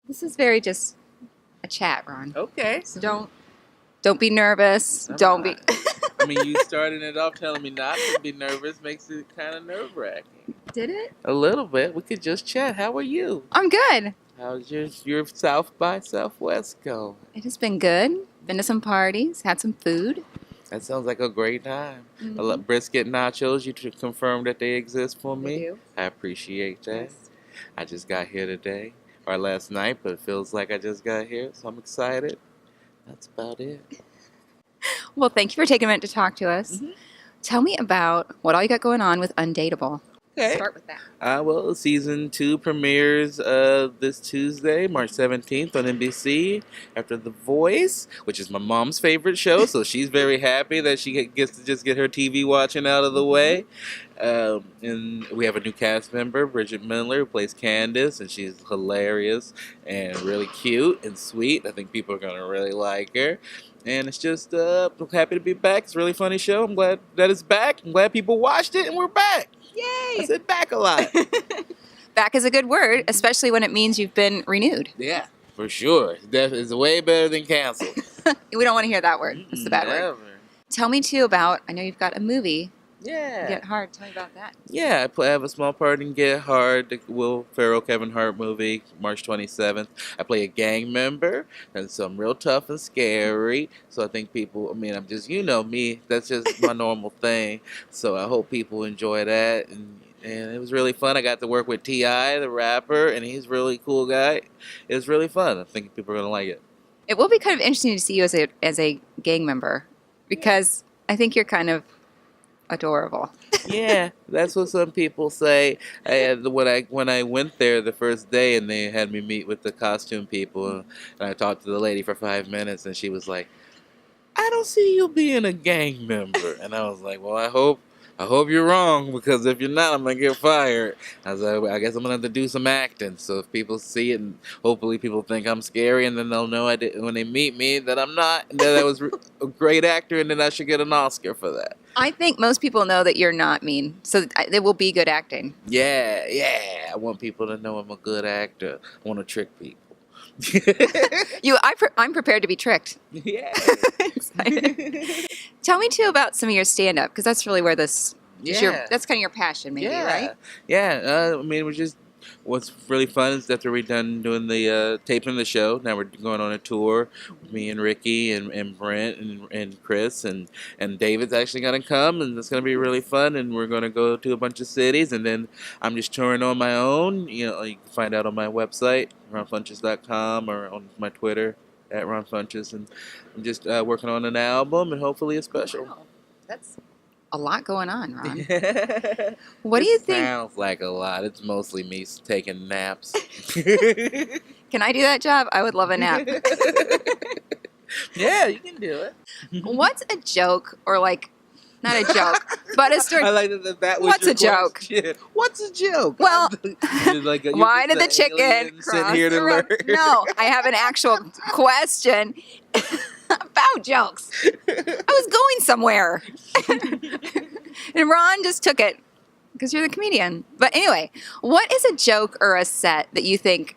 This is very just a chat, Ron. Okay. So don't be nervous. Don't be. I mean, you starting it off telling me not to be nervous makes it kind of nerve-wracking. Did it? A little bit. We could just chat. How are you? I'm good. How's your South by Southwest going? It has been good. Been to some parties, had some food. That sounds like a great time. Mhm. I love brisket nachos. You confirm that they exist for They me. do. I appreciate that. Yes. I just got here today, or last night, but it feels like I just got here, so I'm excited. That's about it. Well, thank you for taking a minute to talk to us. Mhm. Tell me about what all you got going on with Undateable. Okay. Start with that. Well, season 2 premieres this Tuesday, March 17th on NBC after The Voice, which is my mom's favorite show, so she's very happy that she gets to just get her TV watching out of the way. And we have a new cast member, Bridget Miller, who plays Candace, and she's hilarious and really cute and sweet. I think people are going to really like her. And it's just, I'm happy to be back. It's a really funny show. I'm glad that it's back. I'm glad people watched it, and we're back. Yay! I said back a lot. Back is a good word, especially when it means you've been renewed. Yeah, for sure. It's way better than canceled. We don't want to hear that word. It's the bad word. Never. Tell me too about, I know you've got a movie, Yeah. Get Hard. Tell me about that. Yeah, I have a small part in Get Hard, the Will Ferrell, Kevin Hart movie, March 27th. I play a gang member, and so I'm real tough and scary. So I think people, I'm just, you know me, that's just my normal thing. So I hope people enjoy that. And it was really fun. I got to work with T.I., the rapper, and he's a really cool guy. It was really fun. I think people are going to like it. It will be kind of interesting to see you as a gang member because I think you're kind of adorable. Yeah, that's what some people say. When I went there the first day and they had me meet with the costume people, and I talked to the lady for 5 minutes, and she was like, "I don't see you being a gang member," and I was like, "Well, I hope you're wrong, because if you're not, I'm gonna get fired." I was like, "I guess I'm gonna have to do some acting, so if people see it, and hopefully people think I'm scary, and then they'll know when they meet me that I'm not, and that I was a great actor, and then I should get an Oscar for that." I think most people know that you're not mean, so it will be good acting. Yeah. I want people to know I'm a good actor. I want to trick people. I'm prepared to be tricked. Yeah. Excited. Tell me too about some of your stand-up, because that's really where this is that's kind of your passion, maybe, right? Yeah. What's really fun is after we're done doing the taping the show, now we're going on a tour. Me and Ricky and Brent and Chris and David's actually going to come, and it's going to be really fun. And we're going to go to a bunch of cities, and then I'm just touring on my own. You can find out on my website, ronfunches.com, or on my Twitter at Ron Funches. And I'm just working on an album and hopefully a special. Wow. That's a lot going on, Ron. What do you think? Sounds like a lot. It's mostly me taking naps. Can I do that job? I would love a nap. Yeah, you can do it. What's a joke, or not a joke, but a story? I like that was What's your a joke? question. What's a joke? Well, you're why did the just an chicken alien cross sit here to the road? learn? No, I have an actual question about jokes. I was going somewhere. And Ron just took it because you're the comedian. But anyway, what is a joke or a set that you think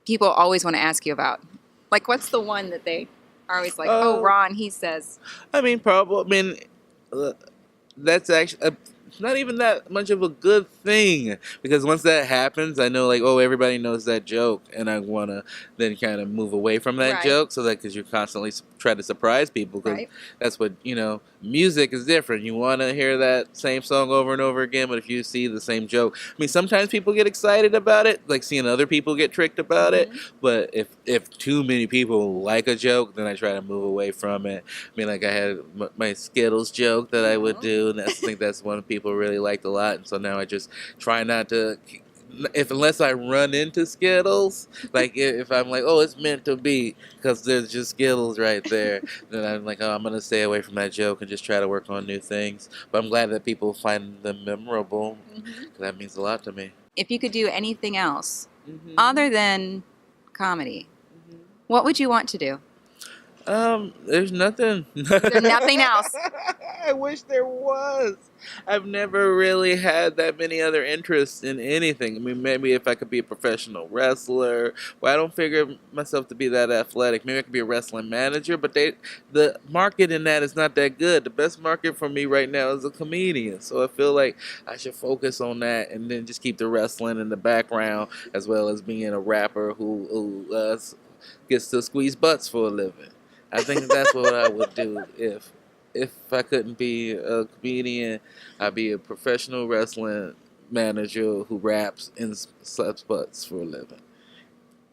people always want to ask you about? What's the one that they are always like, oh, Ron, he says. That's actually not even that much of a good thing, because once that happens, I know everybody knows that joke, and I want to then kind of move away from that joke, so that because you're constantly trying to surprise people, because that's what music is different. You want to hear that same song over and over again, but if you see the same joke, sometimes people get excited about it, like seeing other people get tricked about it, but if too many people like a joke, then I try to move away from it. I had my Skittles joke that I would do, and I think that's one people really liked a lot, and so now I just try not to, unless I run into Skittles, if I'm like, oh, it's meant to be, because there's just Skittles right there, then I'm like, oh, I'm going to stay away from that joke and just try to work on new things. But I'm glad that people find them memorable, because that means a lot to me. If you could do anything else other than comedy, what would you want to do? There's nothing. There's nothing else. I wish there was. I've never really had that many other interests in anything. I mean, maybe if I could be a professional wrestler. Well, I don't figure myself to be that athletic. Maybe I could be a wrestling manager, but the market in that is not that good. The best market for me right now is a comedian. So I feel like I should focus on that and then just keep the wrestling in the background, as well as being a rapper who gets to squeeze butts for a living. I think that's what I would do if I couldn't be a comedian. I'd be a professional wrestling manager who raps and slaps butts for a living.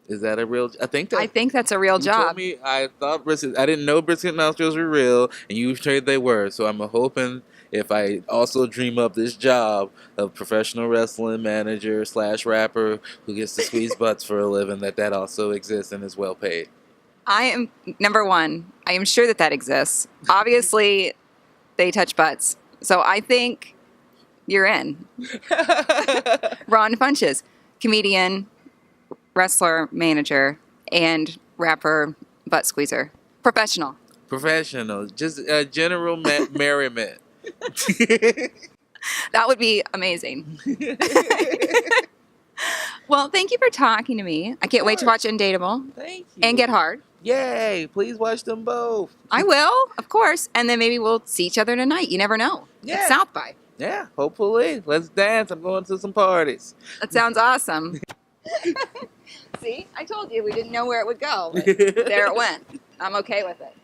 Is that a real? I think that's a real you job. told me I thought brisket. I didn't know brisket nostrils were real, and you said they were. So I'm hoping if I also dream up this job of professional wrestling manager / rapper who gets to squeeze butts for a living, that also exists and is well paid. I am, number one, I am sure that exists. Obviously, they touch butts. So I think you're in. Ron Funches, comedian, wrestler, manager, and rapper, butt squeezer. Professional. Just general merriment. That would be amazing. Well, thank you for talking to me. I can't wait to watch Undateable. Thank you. And Get Hard. Yay! Please watch them both. I will, of course. And then maybe we'll see each other tonight. You never know. Yeah. It's South by. Yeah, hopefully. Let's dance. I'm going to some parties. That sounds awesome. See, I told you we didn't know where it would go. But there it went. I'm okay with it.